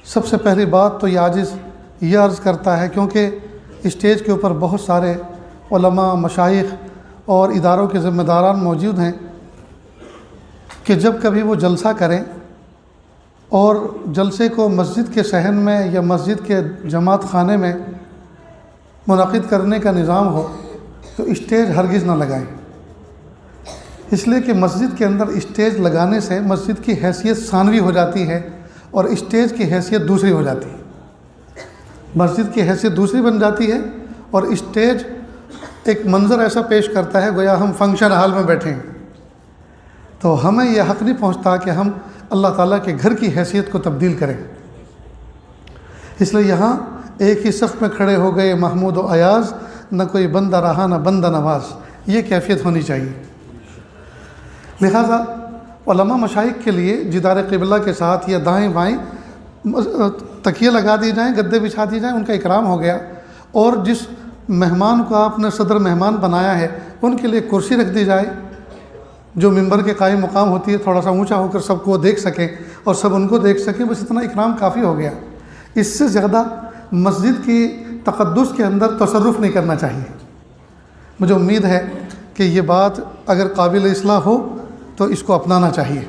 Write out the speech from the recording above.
سب سے پہلی بات تو یہ عاجز یہ عرض کرتا ہے، کیونکہ اسٹیج کے اوپر بہت سارے علماء، مشائخ اور اداروں کے ذمہ داران موجود ہیں، کہ جب کبھی وہ جلسہ کریں اور جلسے کو مسجد کے صحن میں یا مسجد کے جماعت خانے میں منعقد کرنے کا نظام ہو تو اسٹیج ہرگز نہ لگائیں، اس لیے کہ مسجد کے اندر اسٹیج لگانے سے مسجد کی حیثیت ثانوی ہو جاتی ہے اور اسٹیج کی حیثیت دوسری ہو جاتی ہے۔ مسجد کی حیثیت دوسری بن جاتی ہے اور اسٹیج ایک منظر ایسا پیش کرتا ہے گویا ہم فنکشن ہال میں بیٹھے ہیں، تو ہمیں یہ حق نہیں پہنچتا کہ ہم اللہ تعالیٰ کے گھر کی حیثیت کو تبدیل کریں۔ اس لیے یہاں ایک ہی صف میں کھڑے ہو گئے محمود و ایاز، نہ کوئی بندہ رہا نہ بندہ نواز، یہ کیفیت ہونی چاہیے۔ لہذا علماء مشائخ کے لیے جدار قبلہ کے ساتھ یا دائیں بائیں تکیے لگا دی جائیں، گدے بچھا دی جائیں، ان کا اکرام ہو گیا، اور جس مہمان کو آپ نے صدر مہمان بنایا ہے ان کے لیے کرسی رکھ دی جائے جو ممبر کے قائم مقام ہوتی ہے، تھوڑا سا اونچا ہو کر سب کو دیکھ سکیں اور سب ان کو دیکھ سکیں، بس اتنا اکرام کافی ہو گیا۔ اس سے زیادہ مسجد کی تقدس کے اندر تصرف نہیں کرنا چاہیے۔ مجھے امید ہے کہ یہ بات اگر قابل اصلاح ہو تو اس کو اپنانا چاہیے۔